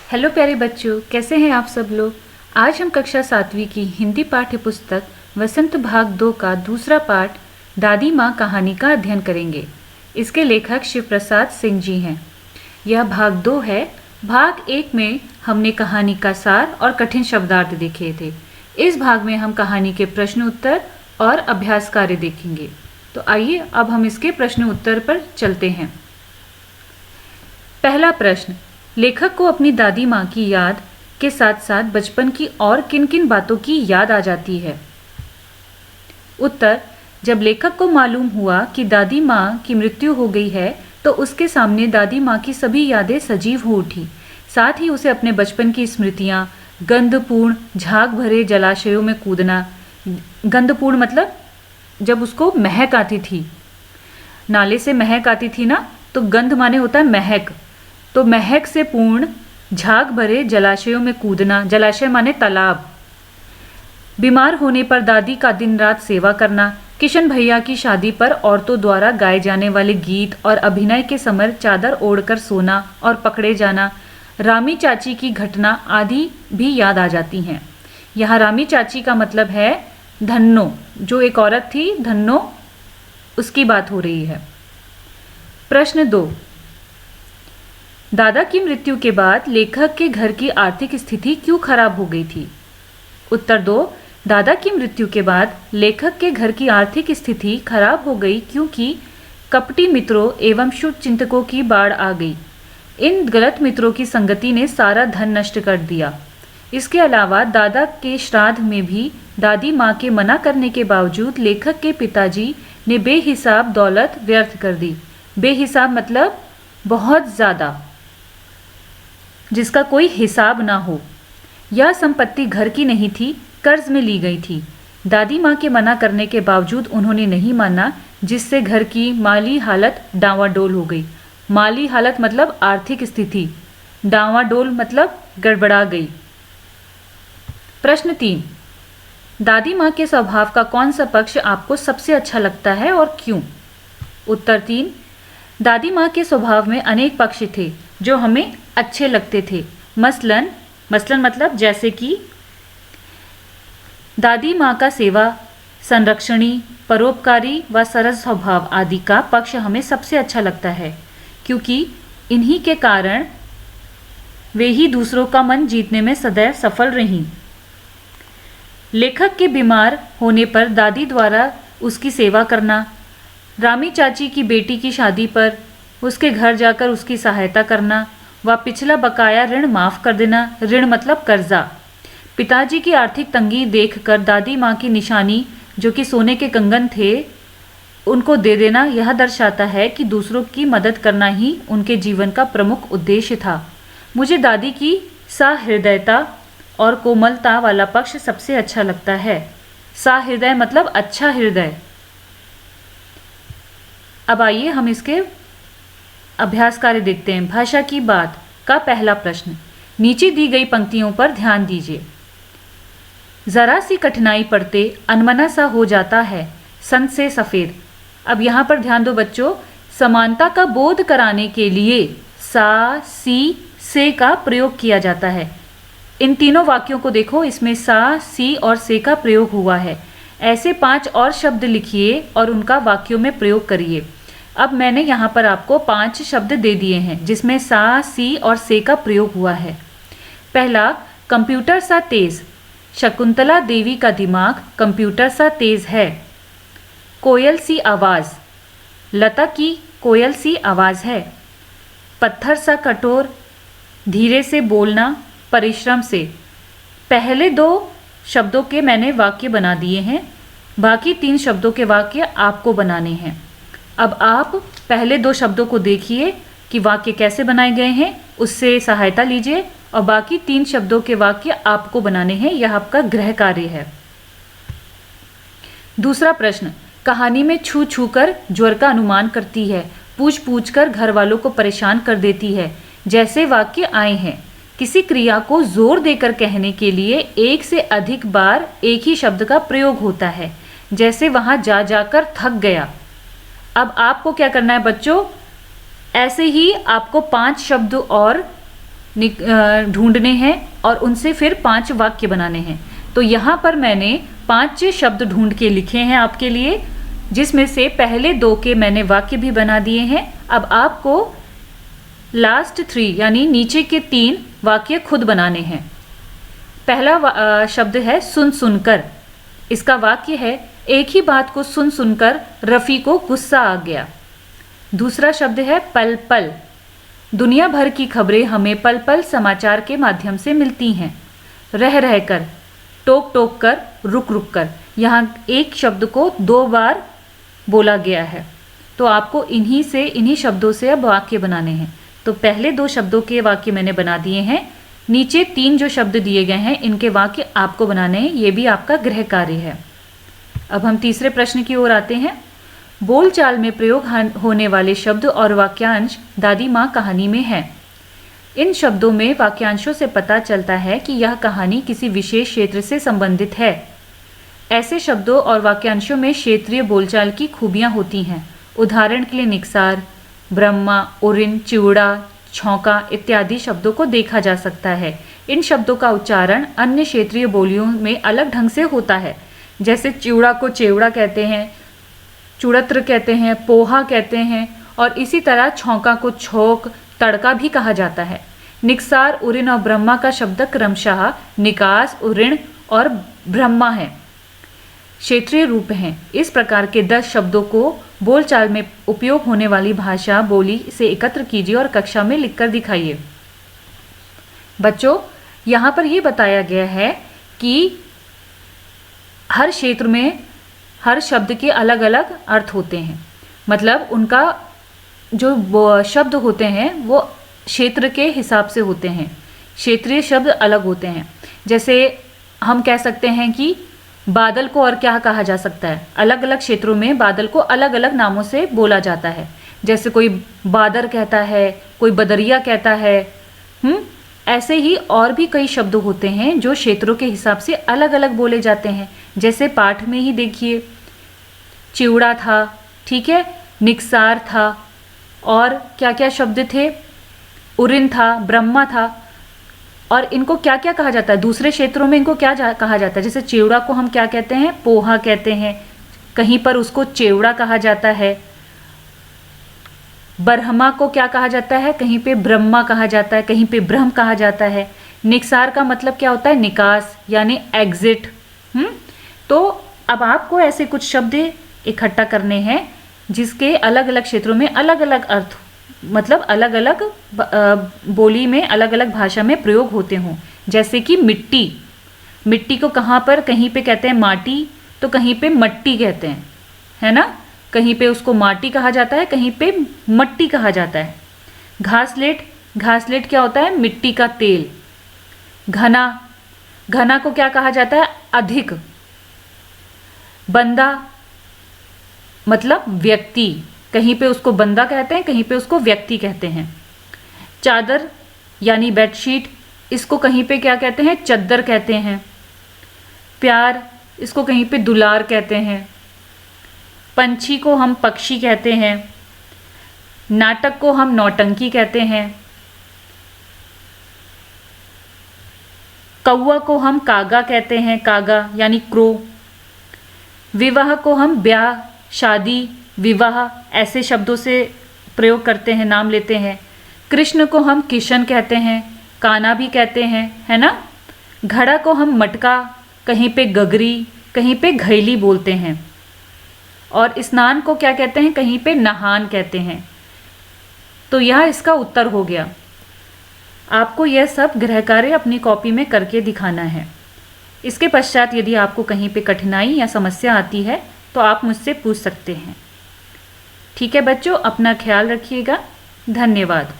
Hello प्यारे बच्चों, कैसे हैं आप सब लोग। आज हम कक्षा 7वीं की हिंदी पाठ्य पुस्तक वसंत भाग 2 का दूसरा पाठ दादी माँ कहानी का अध्ययन करेंगे। इसके लेखक शिव प्रसाद सिंह जी हैं। यह भाग 2 है। भाग 1 में हमने कहानी का सार और कठिन शब्दार्थ देखे थे। इस भाग में हम कहानी के प्रश्न उत्तर और अभ्यास कार्य देखेंगे। तो आइए अब हम इसके प्रश्न उत्तर पर चलते हैं। पहला प्रश्न, लेखक को अपनी दादी माँ की याद के साथ साथ बचपन की और किन किन बातों की याद आ जाती है। उत्तर, जब लेखक को मालूम हुआ कि दादी माँ की मृत्यु हो गई है तो उसके सामने दादी माँ की सभी यादें सजीव हो उठी। साथ ही उसे अपने बचपन की स्मृतियाँ, गंधपूर्ण झाग भरे जलाशयों में कूदना, गंधपूर्ण मतलब जब उसको महक आती थी, नाले से महक आती थी ना, तो गंध माने होता है महक, तो महक से पूर्ण झाग भरे जलाशयों में कूदना, जलाशय माने तालाब। बीमार होने पर दादी का दिन रात सेवा करना, किशन भैया की शादी पर औरतों द्वारा गाए जाने वाले गीत और अभिनय के समय चादर ओढ़कर सोना और पकड़े जाना, रामी चाची की घटना आदि भी याद आ जाती हैं। यहाँ रामी चाची का मतलब है धन्नो, जो एक औरत थी धन्नो, उसकी बात हो रही है। प्रश्न 2, दादा की मृत्यु के बाद लेखक के घर की आर्थिक स्थिति क्यों खराब हो गई थी। उत्तर 2, दादा की मृत्यु के बाद लेखक के घर की आर्थिक स्थिति खराब हो गई क्योंकि कपटी मित्रों एवं शुभ चिंतकों की बाढ़ आ गई। इन गलत मित्रों की संगति ने सारा धन नष्ट कर दिया। इसके अलावा दादा के श्राद्ध में भी दादी माँ के मना करने के बावजूद लेखक के पिताजी ने बेहिसाब दौलत व्यर्थ कर दी। बेहिसाब मतलब बहुत ज़्यादा, जिसका कोई हिसाब ना हो। यह संपत्ति घर की नहीं थी, कर्ज में ली गई थी। दादी माँ के मना करने के बावजूद उन्होंने नहीं माना, जिससे घर की माली हालत डांवाडोल हो गई। माली हालत मतलब आर्थिक स्थिति, डांवाडोल मतलब गड़बड़ा गई। प्रश्न 3, दादी माँ के स्वभाव का कौन सा पक्ष आपको सबसे अच्छा लगता है और क्यों। उत्तर 3, दादी माँ के स्वभाव में अनेक पक्ष थे जो हमें अच्छे लगते थे। मसलन मतलब जैसे कि दादी माँ का सेवा, संरक्षणी, परोपकारी व सरल स्वभाव आदि का पक्ष हमें सबसे अच्छा लगता है, क्योंकि इन्हीं के कारण वे ही दूसरों का मन जीतने में सदैव सफल रहीं। लेखक के बीमार होने पर दादी द्वारा उसकी सेवा करना, रामी चाची की बेटी की शादी पर उसके घर जाकर उसकी सहायता करना व पिछला बकाया ऋण माफ़ कर देना, ऋण मतलब कर्जा। पिताजी की आर्थिक तंगी देखकर दादी माँ की निशानी, जो कि सोने के कंगन थे, उनको दे देना, यह दर्शाता है कि दूसरों की मदद करना ही उनके जीवन का प्रमुख उद्देश्य था। मुझे दादी की सहृदयता और कोमलता वाला पक्ष सबसे अच्छा लगता है। सहृदय मतलब अच्छा हृदय। अब आइए हम इसके अभ्यास कार्य देखते हैं। भाषा की बात का पहला प्रश्न, नीचे दी गई पंक्तियों पर ध्यान दीजिए। जरा सी कठिनाई पड़ते अनमना सा हो जाता है संत से सफ़ेद। अब यहाँ पर ध्यान दो बच्चों, समानता का बोध कराने के लिए सा, सी, से का प्रयोग किया जाता है। इन तीनों वाक्यों को देखो, इसमें सा, सी और से का प्रयोग हुआ है। ऐसे 5 और शब्द लिखिए और उनका वाक्यों में प्रयोग करिए। अब मैंने यहाँ पर आपको 5 शब्द दे दिए हैं जिसमें सा, सी और से का प्रयोग हुआ है। पहला, कंप्यूटर सा तेज। शकुंतला देवी का दिमाग कंप्यूटर सा तेज है। कोयल सी आवाज़, लता की कोयल सी आवाज़ है। पत्थर सा कठोर, धीरे से बोलना, परिश्रम से। पहले 2 शब्दों के मैंने वाक्य बना दिए हैं, बाकी 3 शब्दों के वाक्य आपको बनाने हैं। अब आप पहले 2 शब्दों को देखिए कि वाक्य कैसे बनाए गए हैं, उससे सहायता लीजिए, और बाकी 3 शब्दों के वाक्य आपको बनाने हैं। यह आपका गृह कार्य है। दूसरा प्रश्न, कहानी में छू छू कर ज्वर का अनुमान करती है, पूछ पूछ कर घर वालों को परेशान कर देती है, जैसे वाक्य आए हैं। किसी क्रिया को जोर देकर कहने के लिए एक से अधिक बार एक ही शब्द का प्रयोग होता है, जैसे वहां जा जाकर थक गया। अब आपको क्या करना है बच्चों, ऐसे ही आपको 5 शब्द और ढूंढने हैं और उनसे फिर 5 वाक्य बनाने हैं। तो यहाँ पर मैंने 5 शब्द ढूंढ के लिखे हैं आपके लिए, जिसमें से पहले 2 के मैंने वाक्य भी बना दिए हैं। अब आपको लास्ट 3 यानी नीचे के 3 वाक्य खुद बनाने हैं। पहला शब्द है सुन सुनकर। इसका वाक्य है, एक ही बात को सुन सुनकर रफ़ी को गुस्सा आ गया। दूसरा शब्द है पल पल। दुनिया भर की खबरें हमें पल पल समाचार के माध्यम से मिलती हैं। रह रह कर, टोक टोक कर, रुक रुक कर। यहाँ एक शब्द को 2 बार बोला गया है, तो आपको इन्हीं शब्दों से अब वाक्य बनाने हैं। तो पहले 2 शब्दों के वाक्य मैंने बना दिए हैं। नीचे 3 जो शब्द दिए गए हैं इनके वाक्य आपको बनाने हैं। ये भी आपका गृह कार्य है। अब हम तीसरे प्रश्न की ओर आते हैं। बोलचाल में प्रयोग होने वाले शब्द और वाक्यांश दादी माँ कहानी में हैं। इन शब्दों में वाक्यांशों से पता चलता है कि यह कहानी किसी विशेष क्षेत्र से संबंधित है। ऐसे शब्दों और वाक्यांशों में क्षेत्रीय बोलचाल की खूबियाँ होती हैं। उदाहरण के लिए निकसार, ब्रह्मा, उरिन, चिवड़ा, छौंका इत्यादि शब्दों को देखा जा सकता है। इन शब्दों का उच्चारण अन्य क्षेत्रीय बोलियों में अलग ढंग से होता है। जैसे चिवड़ा को चेवड़ा कहते हैं, चुड़त्र कहते हैं, पोहा कहते हैं, और इसी तरह छौंका को छोक, तड़का भी कहा जाता है। निकसार, उरिन और ब्रह्मा का शब्द क्रमशः निकास, उरिन और ब्रह्मा है, क्षेत्रीय रूप हैं। इस प्रकार के 10 शब्दों को बोलचाल में उपयोग होने वाली भाषा बोली से एकत्र कीजिए और कक्षा में लिखकर दिखाइए। बच्चों, यहाँ पर ये बताया गया है कि हर क्षेत्र में हर शब्द के अलग अलग अर्थ होते हैं। मतलब उनका जो शब्द होते हैं वो क्षेत्र के हिसाब से होते हैं। क्षेत्रीय शब्द अलग होते हैं। जैसे हम कह सकते हैं कि बादल को और क्या कहा जा सकता है। अलग अलग क्षेत्रों में बादल को अलग अलग नामों से बोला जाता है। जैसे कोई बादर कहता है, कोई बदरिया कहता है। ऐसे ही और भी कई शब्द होते हैं जो क्षेत्रों के हिसाब से अलग अलग बोले जाते हैं। जैसे पाठ में ही देखिए, चिवड़ा था, ठीक है, निकसार था, और क्या क्या शब्द थे, उरिन था, ब्रह्मा था। और इनको क्या क्या कहा जाता है, दूसरे क्षेत्रों में इनको क्या कहा जाता है। जैसे चिवड़ा को हम क्या कहते हैं, पोहा कहते हैं, कहीं पर उसको चेवड़ा कहा जाता है। ब्रह्मा को क्या कहा जाता है, कहीं पे ब्रह्मा कहा जाता है, कहीं पे ब्रह्म कहा जाता है। निकसार का मतलब क्या होता है, निकास यानी एग्जिट। तो अब आपको ऐसे कुछ शब्द इकट्ठा करने हैं जिसके अलग अलग क्षेत्रों में अलग अलग अर्थ, मतलब अलग अलग बोली में अलग अलग भाषा में प्रयोग होते हों। जैसे कि मिट्टी, मिट्टी को कहाँ पर कहीं पे कहते हैं माटी, तो कहीं पे मट्टी कहते हैं, है ना। कहीं पे उसको माटी कहा जाता है, कहीं पे मट्टी कहा जाता है। घासलेट, घासलेट क्या होता है, मिट्टी का तेल। घना, घना को क्या कहा जाता है, अधिक। बंदा मतलब व्यक्ति, कहीं पे उसको बंदा कहते हैं, कहीं पे उसको व्यक्ति कहते हैं। चादर यानी बेडशीट, इसको कहीं पे क्या कहते हैं, चद्दर कहते हैं। प्यार, इसको कहीं पे दुलार कहते हैं। पंछी को हम पक्षी कहते हैं। नाटक को हम नौटंकी कहते हैं। कौवा को हम कागा कहते हैं, कागा यानी क्रो। विवाह को हम ब्याह, शादी, विवाह ऐसे शब्दों से प्रयोग करते हैं, नाम लेते हैं। कृष्ण को हम किशन कहते हैं, काना भी कहते हैं, है ना। घड़ा को हम मटका, कहीं पे गगरी, कहीं पे घैली बोलते हैं। और स्नान को क्या कहते हैं, कहीं पे नहान कहते हैं। तो यह इसका उत्तर हो गया। आपको यह सब गृह कार्य अपनी कॉपी में करके दिखाना है। इसके पश्चात यदि आपको कहीं पे कठिनाई या समस्या आती है तो आप मुझसे पूछ सकते हैं। ठीक है बच्चों, अपना ख्याल रखिएगा। धन्यवाद।